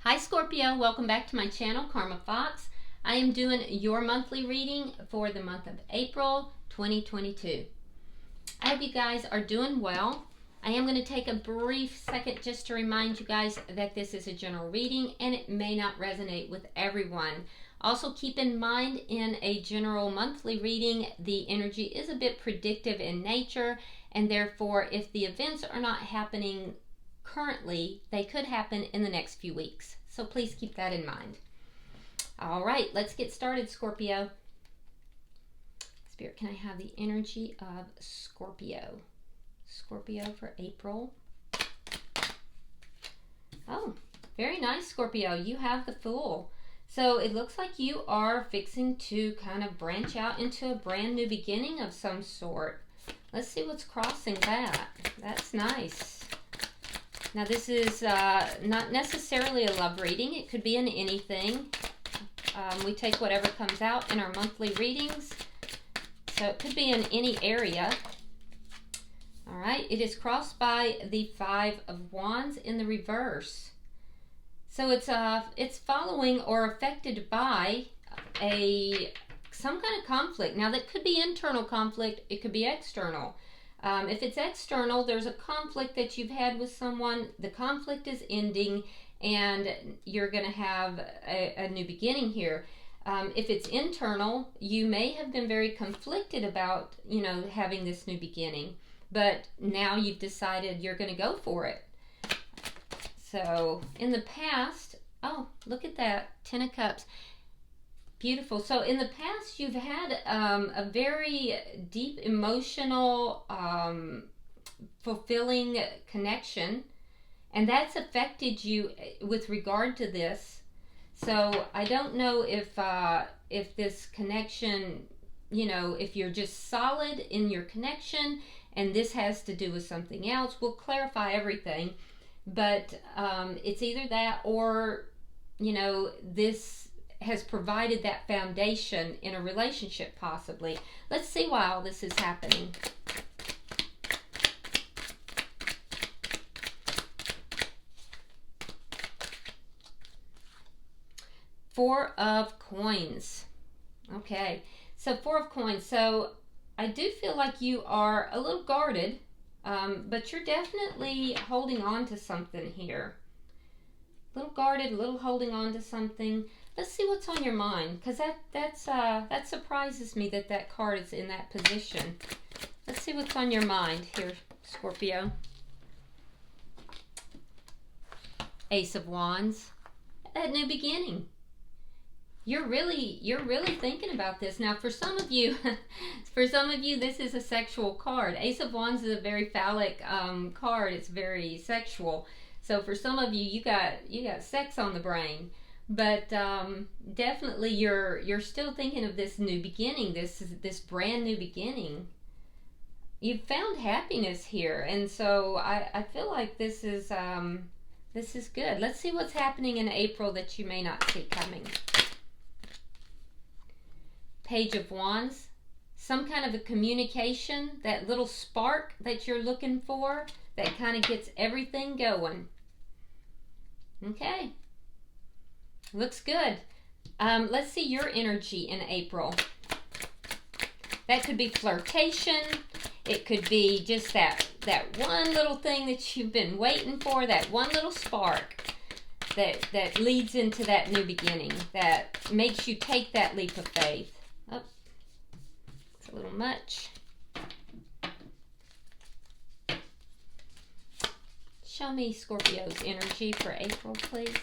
Hi Scorpio, welcome back to my channel, Karma Fox. I am doing your monthly reading for the month of April 2022. I hope you guys are doing well. I am going to take a brief second just to remind you guys that this is a general reading and it may not resonate with everyone. Also keep in mind, in a general monthly reading, the energy is a bit predictive in nature, and therefore if the events are not happening currently, they could happen in the next few weeks. So please keep that in mind. All right, let's get started, Scorpio. Spirit, can I have the energy of Scorpio? Scorpio for April. Oh, very nice, Scorpio. You have the Fool. So it looks like you are fixing to kind of branch out into a brand new beginning of some sort. Let's see what's crossing that. That's nice. Now this is not necessarily a love reading. It could be in anything. We take whatever comes out in our monthly readings. So it could be in any area. All right, it is crossed by the Five of Wands in the reverse. So it's following or affected by some kind of conflict. Now that could be internal conflict. It could be external. If it's external, there's a conflict that you've had with someone. The conflict is ending and you're going to have a new beginning here. If it's internal, you may have been very conflicted about, having this new beginning. But now you've decided you're going to go for it. So in the past, oh, look at that, 10 of Cups. Beautiful. So in the past, you've had a very deep emotional, fulfilling connection, and that's affected you with regard to this. So I don't know if this connection, if you're just solid in your connection and this has to do with something else. We'll clarify everything, but it's either that or, this has provided that foundation in a relationship possibly. Let's see why all this is happening. Four of Coins. Okay, so Four of Coins. So I do feel like you are a little guarded, but you're definitely holding on to something here. A little guarded, a little holding on to something. Let's see what's on your mind, because that surprises me that card is in that position. Let's see what's on your mind here, Scorpio. Ace of Wands. That new beginning. You're really thinking about this. Now for some of you, this is a sexual card. Ace of Wands is a very phallic card. It's very sexual. So for some of you, you got sex on the brain. But definitely you're still thinking of this new beginning, this brand new beginning. You've found happiness here, and so I feel like this is good. Let's see what's happening in April that you may not see coming. Page of Wands. Some kind of a communication, that little spark that you're looking for, that kind of gets everything going. Okay. Looks good. Let's see your energy in April. That could be flirtation. It could be just that one little thing that you've been waiting for, that one little spark that leads into that new beginning, that makes you take that leap of faith. Oh, it's a little much. Show me Scorpio's energy for April, please.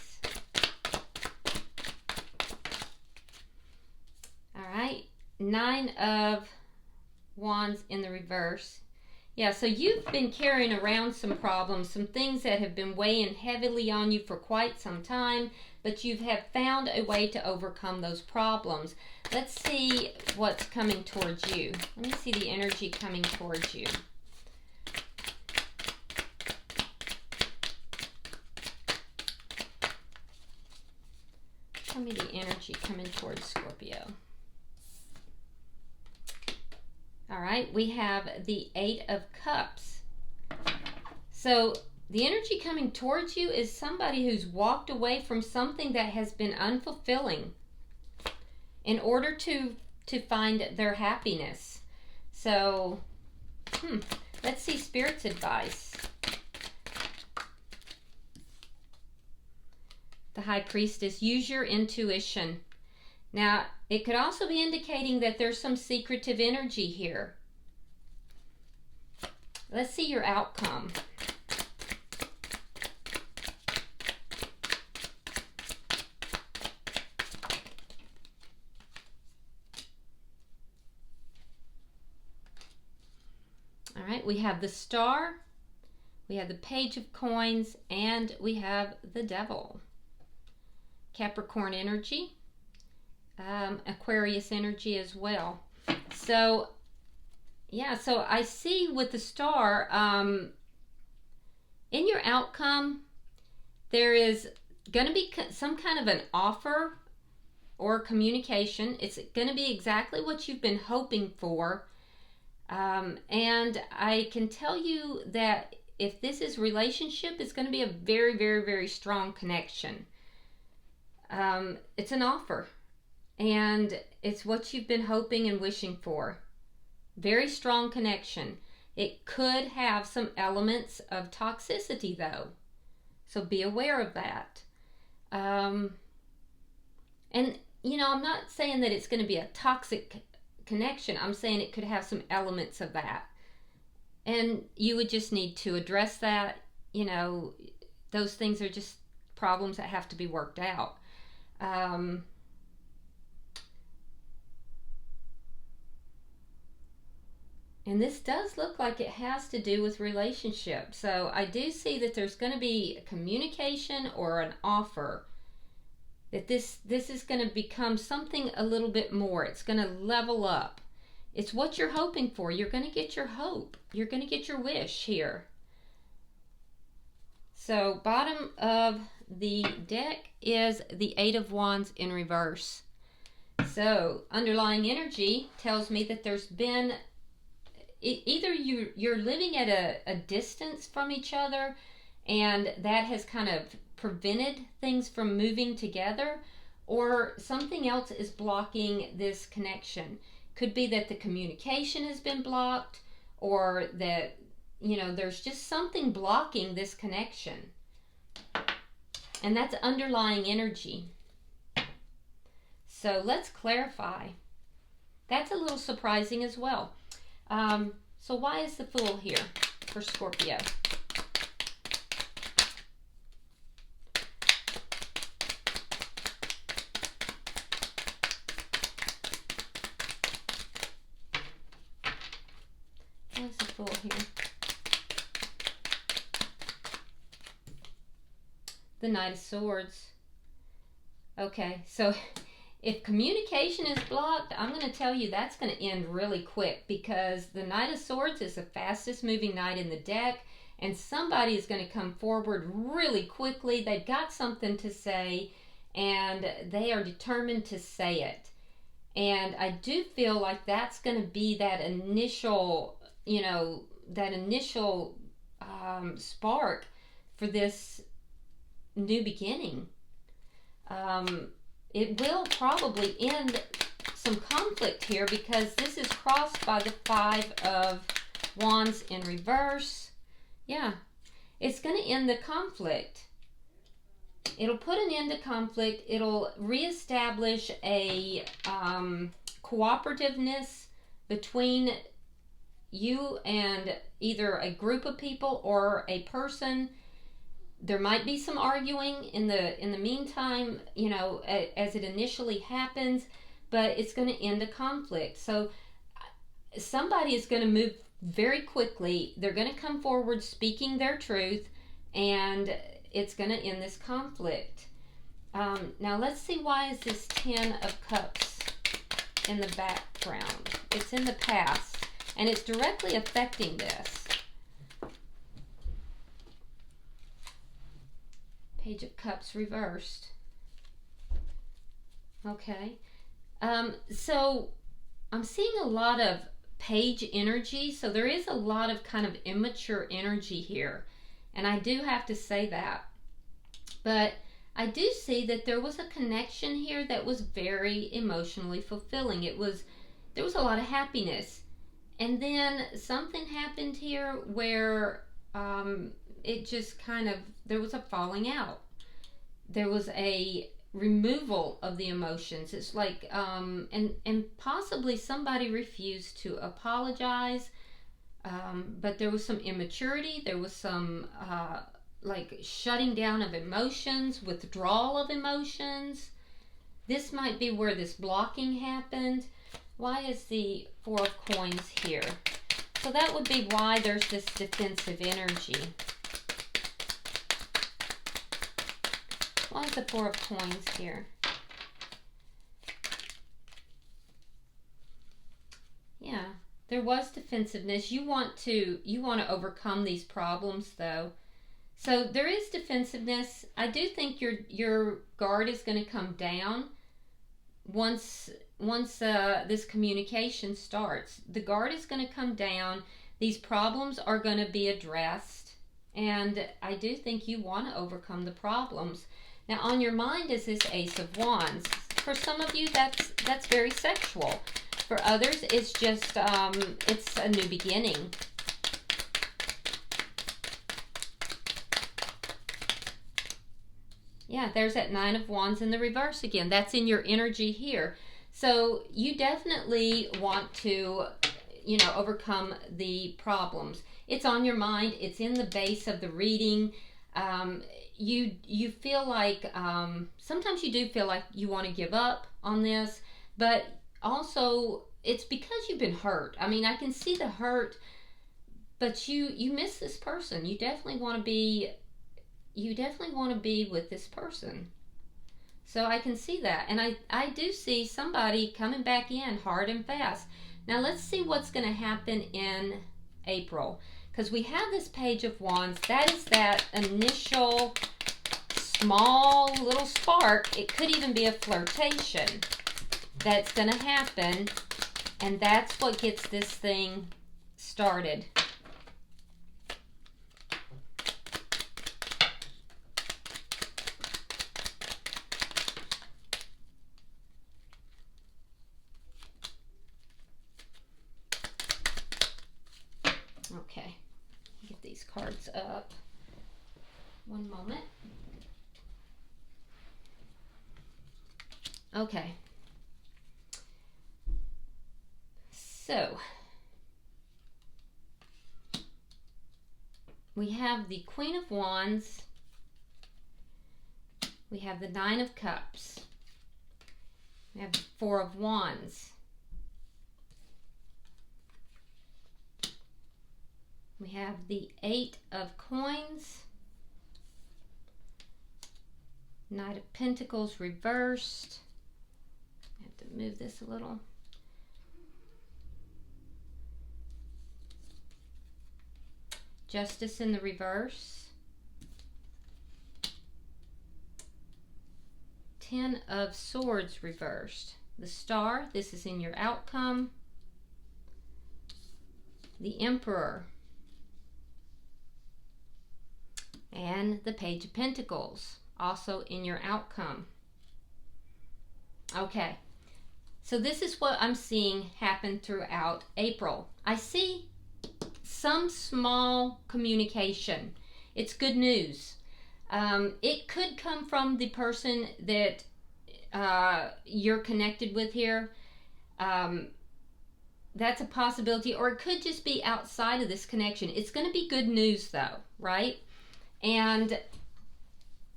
Nine of Wands in the reverse. Yeah, so you've been carrying around some problems, some things that have been weighing heavily on you for quite some time, but you have found a way to overcome those problems. Let's see what's coming towards you. Let me see the energy coming towards you. Show me the energy coming towards Scorpio. All right, we have the Eight of Cups. So the energy coming towards you is somebody who's walked away from something that has been unfulfilling in order to find their happiness. So, let's see Spirit's advice. The High Priestess, use your intuition. Now, it could also be indicating that there's some secretive energy here. Let's see your outcome. All right, we have the Star, we have the Page of Coins, and we have the Devil. Capricorn energy, Aquarius energy as well. So, yeah, so I see with the Star, in your outcome, there is going to be some kind of an offer or communication. It's going to be exactly what you've been hoping for. And I can tell you that if this is relationship, it's going to be a very, very, very strong connection. It's an offer, and it's what you've been hoping and wishing for. Very strong connection. It could have some elements of toxicity, though, so be aware of that. And, you know, I'm not saying that it's going to be a toxic connection. I'm saying it could have some elements of that, and you would just need to address that. You know, those things are just problems that have to be worked out. And this does look like it has to do with relationships. So I do see that there's going to be a communication or an offer, that this is going to become something a little bit more. It's going to level up. It's what you're hoping for. You're going to get your hope. You're going to get your wish here. So bottom of the deck is the Eight of Wands in reverse. So underlying energy tells me that there's been either you're living at a distance from each other, and that has kind of prevented things from moving together, or something else is blocking this connection. Could be that the communication has been blocked, or that, you know, there's just something blocking this connection. And that's underlying energy. So let's clarify. That's a little surprising as well. So why is the Fool here for Scorpio? Why is the Fool here? The Knight of Swords. Okay, so if communication is blocked, I'm going to tell you that's going to end really quick, because the Knight of Swords is the fastest moving knight in the deck, and somebody is going to come forward really quickly. They've got something to say, and they are determined to say it. And I do feel like that's going to be that initial, you know, that initial spark for this new beginning. It will probably end some conflict here, because this is crossed by the Five of Wands in reverse. Yeah, it's going to end the conflict. It'll put an end to conflict. It'll reestablish a cooperativeness between you and either a group of people or a person. There might be some arguing in the meantime, you know, as it initially happens, but it's going to end a conflict. So somebody is going to move very quickly. They're going to come forward speaking their truth, and it's going to end this conflict. Now let's see, why is this Ten of Cups in the background? It's in the past, and it's directly affecting this. Page of Cups reversed. Okay. So I'm seeing a lot of page energy. So there is a lot of kind of immature energy here. And I do have to say that. But I do see that there was a connection here that was very emotionally fulfilling. There was a lot of happiness. And then something happened here where it just kind of, there was a falling out. There was a removal of the emotions. It's like, and possibly somebody refused to apologize, but there was some immaturity. There was some like shutting down of emotions, withdrawal of emotions. This might be where this blocking happened. Why is the Four of Coins here? So that would be why there's this defensive energy. Why is the Four of Coins here? Yeah, there was defensiveness. You want to overcome these problems though. So there is defensiveness. I do think your guard is going to come down once this communication starts. The guard is going to come down. These problems are going to be addressed, and I do think you want to overcome the problems. Now, on your mind is this Ace of Wands. For some of you, that's very sexual. For others, it's just it's a new beginning. Yeah, there's that Nine of Wands in the reverse again. That's in your energy here. So you definitely want to, overcome the problems. It's on your mind. It's in the base of the reading. You feel like, sometimes you do feel like you want to give up on this, but also it's because you've been hurt. I mean, I can see the hurt, but you miss this person. You definitely want to be with this person. So I can see that. And I do see somebody coming back in hard and fast. Now let's see what's going to happen in April. Because we have this Page of Wands. That is that initial small little spark. It could even be a flirtation that's going to happen. And that's what gets this thing started. Okay, get these cards up. One moment. Okay. So, we have the Queen of Wands. We have the Nine of Cups. We have the Four of Wands. We have the Eight of Coins, Knight of Pentacles reversed. I have to move this a little. Justice in the reverse. Ten of Swords reversed. The Star, this is in your outcome. The Emperor. And the Page of Pentacles, also in your outcome. Okay, so this is what I'm seeing happen throughout April. I see some small communication. It's good news. It could come from the person that you're connected with here. That's a possibility, or it could just be outside of this connection. It's going to be good news though, right? And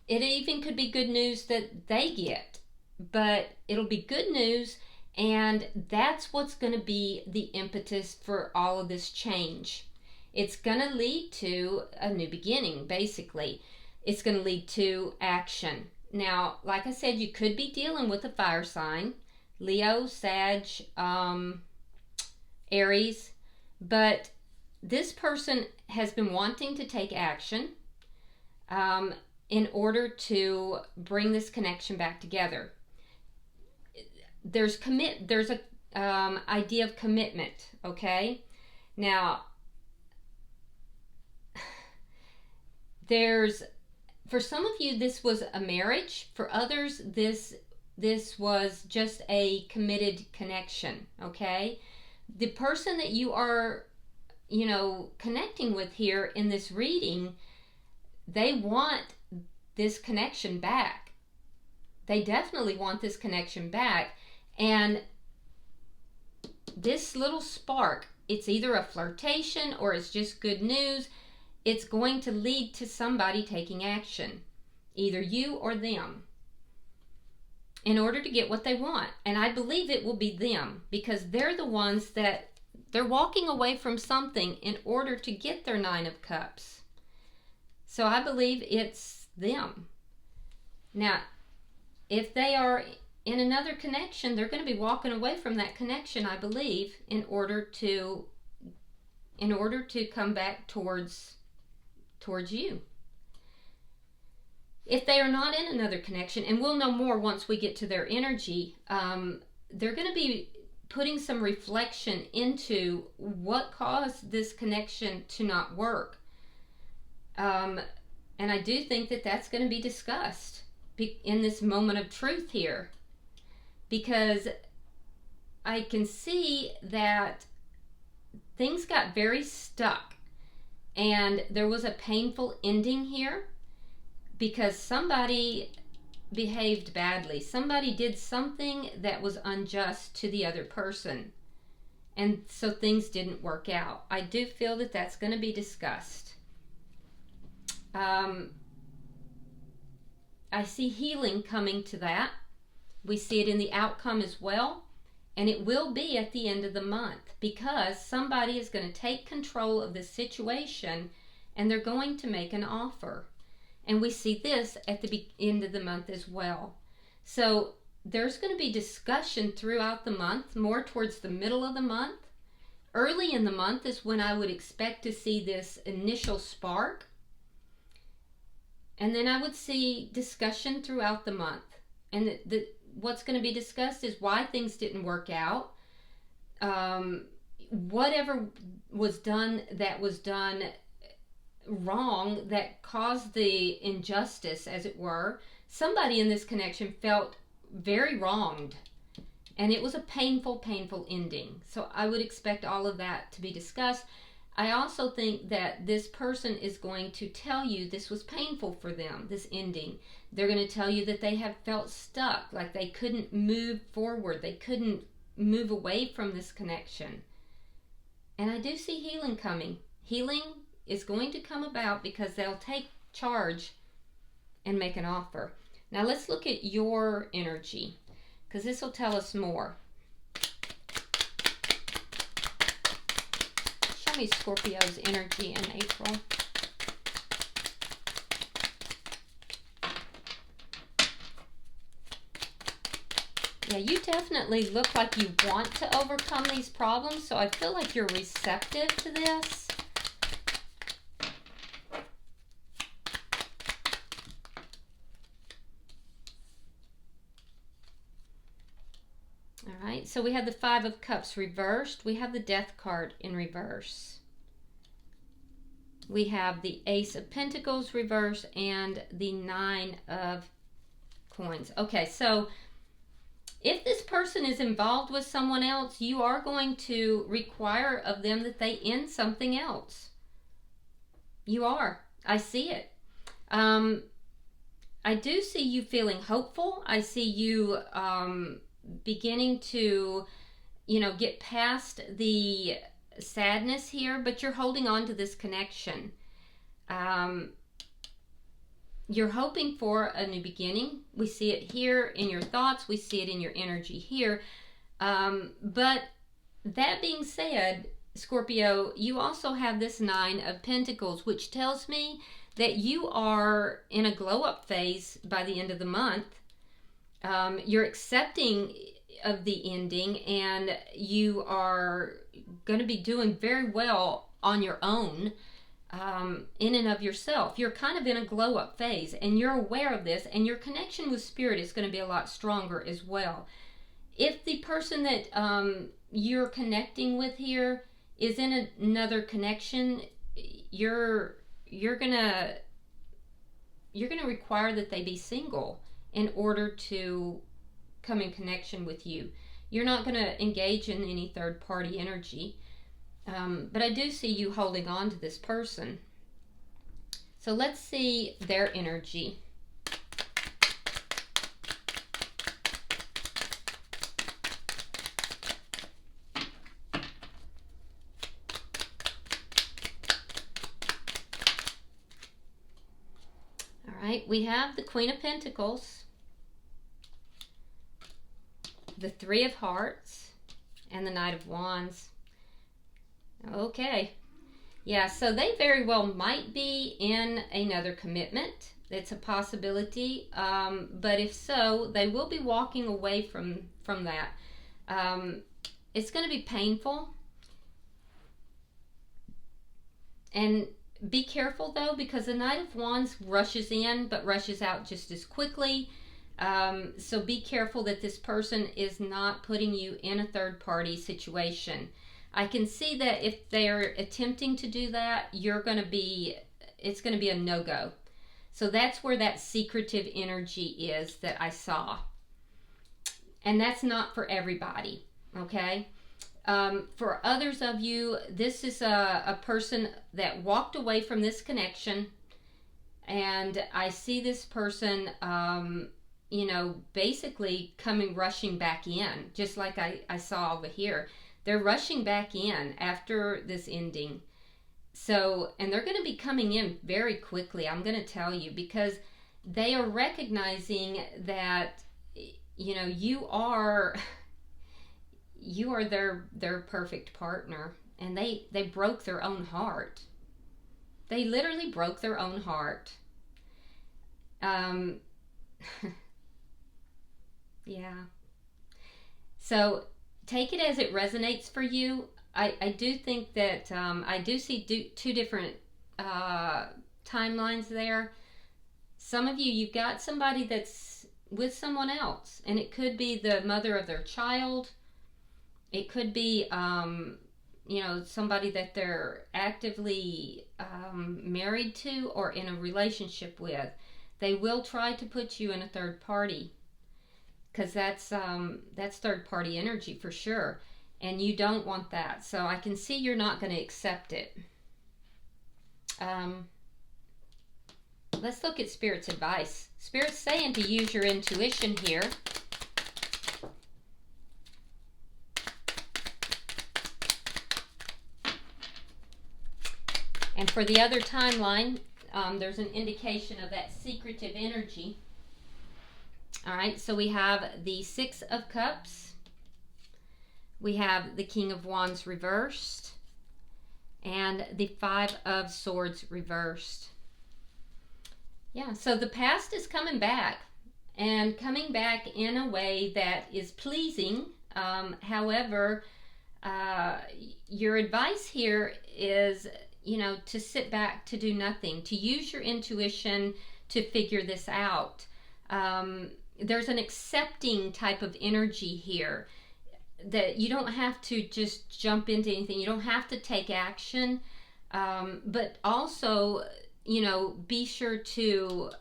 it even could be good news that they get, but it'll be good news, and that's what's going to be the impetus for all of this change. It's going to lead to a new beginning, basically. It's going to lead to action. Now, like I said, you could be dealing with a fire sign, Leo, Sag, Aries, but this person has been wanting to take action in order to bring this connection back together. There's a idea of commitment, okay? Now, For some of you, this was a marriage. For others, this was just a committed connection, okay? The person that you are, connecting with here in this reading, they want this connection back. They definitely want this connection back. And this little spark, it's either a flirtation or it's just good news. It's going to lead to somebody taking action, either you or them, in order to get what they want. And I believe it will be them, because they're the ones that they're walking away from something in order to get their 9 of Cups. So I believe it's them. Now, if they are in another connection, they're going to be walking away from that connection, I believe, in order to come back towards you. If they are not in another connection, and we'll know more once we get to their energy, they're going to be putting some reflection into what caused this connection to not work. And I do think that that's going to be discussed in this moment of truth here, because I can see that things got very stuck and there was a painful ending here because somebody behaved badly. Somebody did something that was unjust to the other person, and so things didn't work out. I do feel that that's going to be discussed. I see healing coming to that. We see it in the outcome as well, and it will be at the end of the month, because somebody is going to take control of this situation and they're going to make an offer. And we see this at the end of the month as well. So there's going to be discussion throughout the month, more towards the middle of the month. Early in the month is when I would expect to see this initial spark. And then I would see discussion throughout the month. And what's going to be discussed is why things didn't work out. Whatever was done that was done wrong, that caused the injustice, as it were. Somebody in this connection felt very wronged, and it was a painful ending. So I would expect all of that to be discussed. I also think that this person is going to tell you this was painful for them, this ending. They're going to tell you that they have felt stuck, like they couldn't move forward, they couldn't move away from this connection. And I do see healing coming. Healing is going to come about because they'll take charge and make an offer. Now let's look at your energy, because this will tell us more. Show me Scorpio's energy in April. Yeah, you definitely look like you want to overcome these problems, so I feel like you're receptive to this. All right, so we have the 5 of Cups reversed. We have the Death card in reverse. We have the Ace of Pentacles reversed and the 9 of Coins. Okay, so if this person is involved with someone else, you are going to require of them that they end something else. You are. I see it. I do see you feeling hopeful. I see you beginning to, get past the sadness here, but you're holding on to this connection. You're hoping for a new beginning. We see it here in your thoughts. We see it in your energy here. But that being said, Scorpio, you also have this 9 of Pentacles, which tells me that you are in a glow-up phase by the end of the month. You're accepting of the ending, and you are going to be doing very well on your own. In and of yourself. You're kind of in a glow-up phase, and you're aware of this, and your connection with Spirit is going to be a lot stronger as well. If the person that you're connecting with here is in another connection, you're gonna require that they be single in order to come in connection with you. You're not going to engage in any third party energy. But I do see you holding on to this person. So let's see their energy. All right, we have the Queen of Pentacles, the Three of Hearts, and the Knight of Wands. Okay. Yeah, so they very well might be in another commitment. It's a possibility. But if so, they will be walking away from that. It's going to be painful. And be careful, though, because the Knight of Wands rushes in but rushes out just as quickly. So be careful that this person is not putting you in a third-party situation. I can see that if they're attempting to do that, it's going to be a no-go. So that's where that secretive energy is that I saw. And that's not for everybody, okay? For others of you, this is a person that walked away from this connection. And I see this person, basically rushing back in, just like I saw over here. They're rushing back in after this ending. So, and they're going to be coming in very quickly, I'm going to tell you, because they are recognizing that, you are their perfect partner. And they broke their own heart. They literally broke their own heart. Yeah. So, take it as it resonates for you. I do think that I do see two different timelines there. Some of you, you've got somebody that's with someone else, and it could be the mother of their child. It could be, somebody that they're actively married to or in a relationship with. They will try to put you in a third party, because that's third party energy for sure, and you don't want that. So I can see you're not going to accept it. Let's look at Spirit's advice. Spirit's saying to use your intuition here. And for the other timeline, there's an indication of that secretive energy. All right, so we have the Six of Cups. We have the King of Wands reversed. And the Five of Swords reversed. Yeah, so the past is coming back. And coming back in a way that is pleasing. However, your advice here is, to sit back, to do nothing. To use your intuition to figure this out. There's an accepting type of energy here, that you don't have to just jump into anything. You don't have to take action, but also, be sure to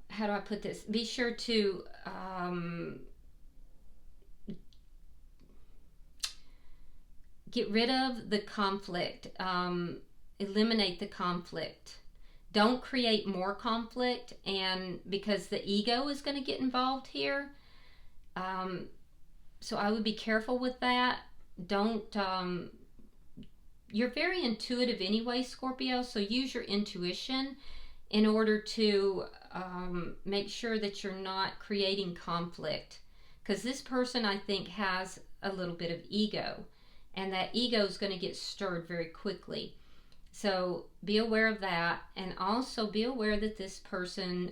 how do I put this? Be sure to get rid of the conflict, eliminate the conflict. Don't create more conflict, and because the ego is going to get involved here. So I would be careful with that. Don't, you're very intuitive anyway, Scorpio, so use your intuition in order to make sure that you're not creating conflict. Because this person, I think, has a little bit of ego, and that ego is going to get stirred very quickly. So be aware of that, and also be aware that this person,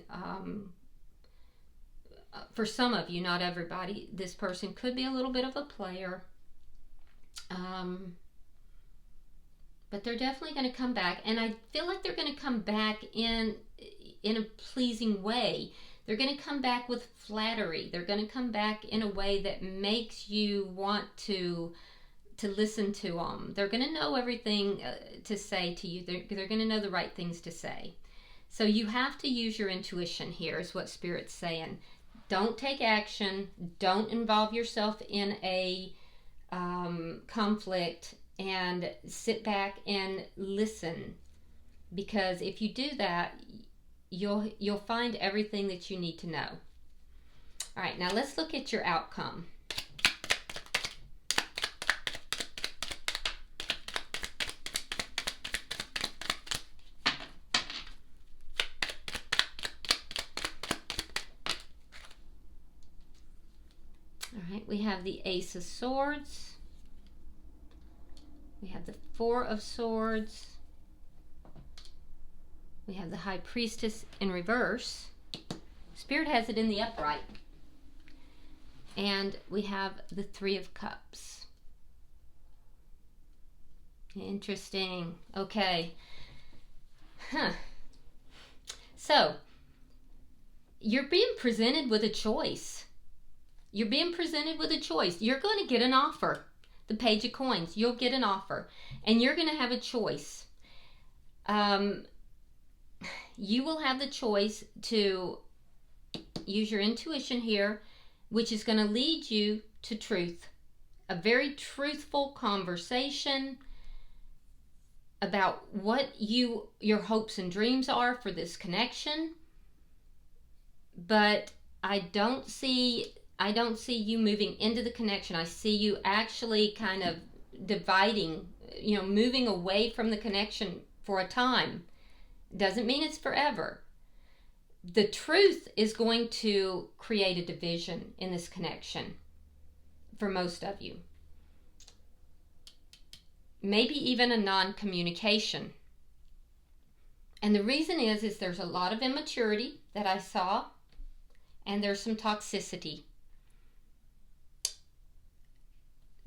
for some of you, not everybody, this person could be a little bit of a player. But they're definitely going to come back, and I feel like they're going to come back in a pleasing way. They're going to come back with flattery. They're going to come back in a way that makes you want to to listen to them. They're going to know everything to say to you. They're going to know the right things to say. So you have to use your intuition here, is what Spirit's saying. Don't take action. Don't involve yourself in a conflict, and sit back and listen. Because if you do that, you'll find everything that you need to know. All right, now let's look at your outcome. All right, we have the Ace of Swords. We have the Four of Swords. We have the High Priestess in reverse. Spirit has it in the upright. And we have the Three of Cups. Interesting. Okay. So, you're being presented with a choice. You're being presented with a choice. You're going to get an offer. The Page of Coins. You'll get an offer. And you're going to have a choice. You will have the choice to use your intuition here, which is going to lead you to truth. A very truthful conversation about what your hopes and dreams are for this connection. But I don't see you moving into the connection. I see you actually kind of dividing, moving away from the connection for a time. Doesn't mean it's forever. The truth is going to create a division in this connection for most of you. Maybe even a non-communication. And the reason is there's a lot of immaturity that I saw, and there's some toxicity.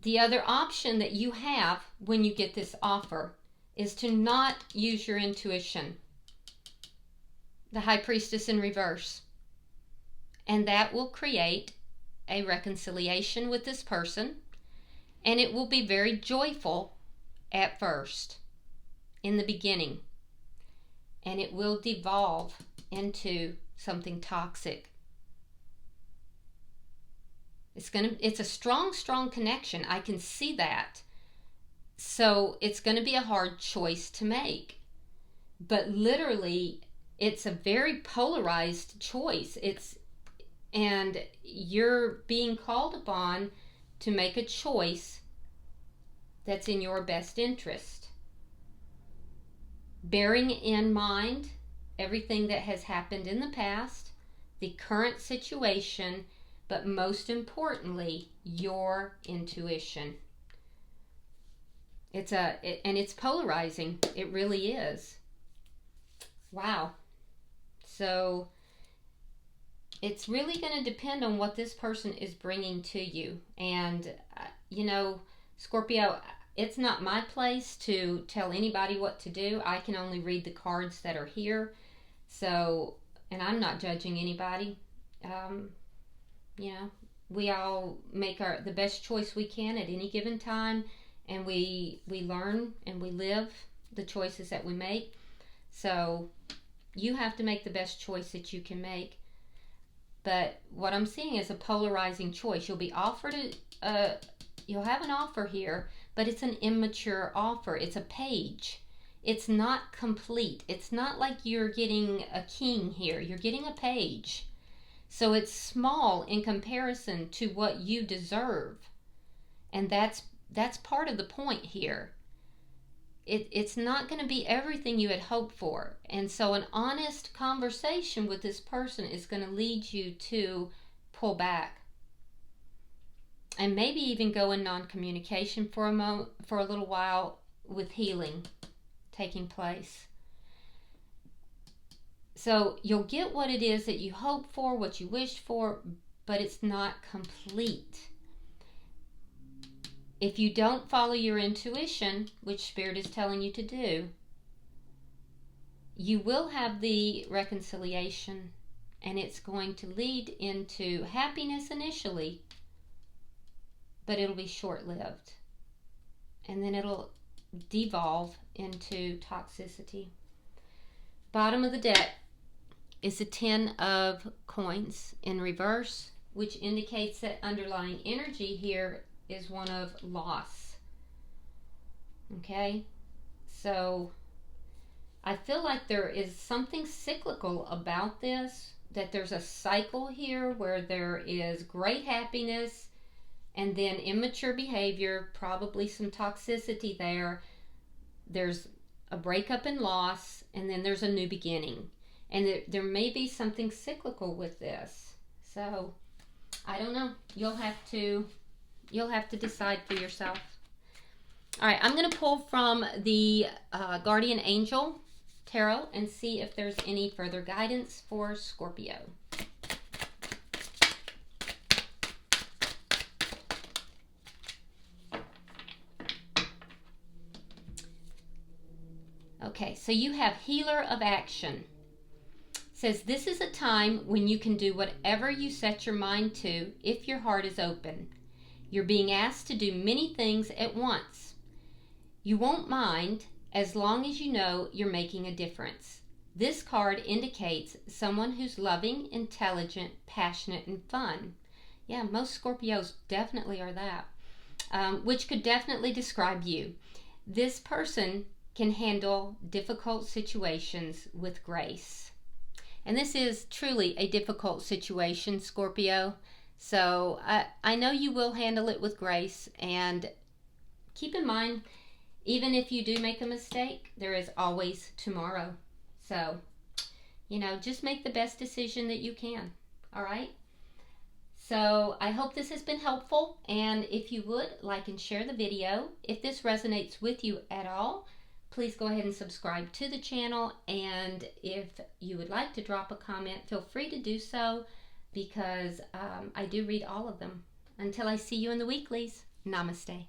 The other option that you have when you get this offer is to not use your intuition. The High Priestess in reverse. And that will create a reconciliation with this person. And it will be very joyful at first, in the beginning. And it will devolve into something toxic. It's a strong connection. I can see that. So it's going to be a hard choice to make. But literally, it's a very polarized choice. And you're being called upon to make a choice that's in your best interest. Bearing in mind everything that has happened in the past, the current situation, but most importantly, your intuition. And it's polarizing. It really is. Wow. So it's really going to depend on what this person is bringing to you. And, Scorpio, it's not my place to tell anybody what to do. I can only read the cards that are here. So, and I'm not judging anybody. We all make the best choice we can at any given time. And we learn and we live the choices that we make. So you have to make the best choice that you can make. But what I'm seeing is a polarizing choice. You'll be offered you'll have an offer here, but it's an immature offer. It's a page. It's not complete. It's not like you're getting a king here. You're getting a page. So it's small in comparison to what you deserve. And that's part of the point here. It's not going to be everything you had hoped for. And so an honest conversation with this person is going to lead you to pull back. And maybe even go in non-communication for a little while, with healing taking place. So you'll get what it is that you hoped for, what you wished for, but it's not complete. If you don't follow your intuition, which Spirit is telling you to do, you will have the reconciliation, and it's going to lead into happiness initially, but it'll be short-lived. and then it'll devolve into toxicity. Bottom of the deck is the 10 of coins in reverse, which indicates that underlying energy here is one of loss. Okay, so I feel like there is something cyclical about this, that there's a cycle here where there is great happiness and then immature behavior, probably some toxicity there. There's a breakup and loss, and then there's a new beginning. And there may be something cyclical with this. So, I don't know. You'll have to decide for yourself. All right, I'm going to pull from the Guardian Angel Tarot and see if there's any further guidance for Scorpio. Okay, so you have Healer of Action. It says, this is a time when you can do whatever you set your mind to if your heart is open. You're being asked to do many things at once. You won't mind as long as you know you're making a difference. This card indicates someone who's loving, intelligent, passionate, and fun. Yeah, most Scorpios definitely are that, which could definitely describe you. This person can handle difficult situations with grace. And this is truly a difficult situation, Scorpio. So I know you will handle it with grace. And keep in mind, even if you do make a mistake, there is always tomorrow. So, just make the best decision that you can. All right? So I hope this has been helpful. And if you would, like and share the video. If this resonates with you at all, please go ahead and subscribe to the channel. And if you would like to drop a comment, feel free to do so, because I do read all of them. Until I see you in the weeklies, namaste.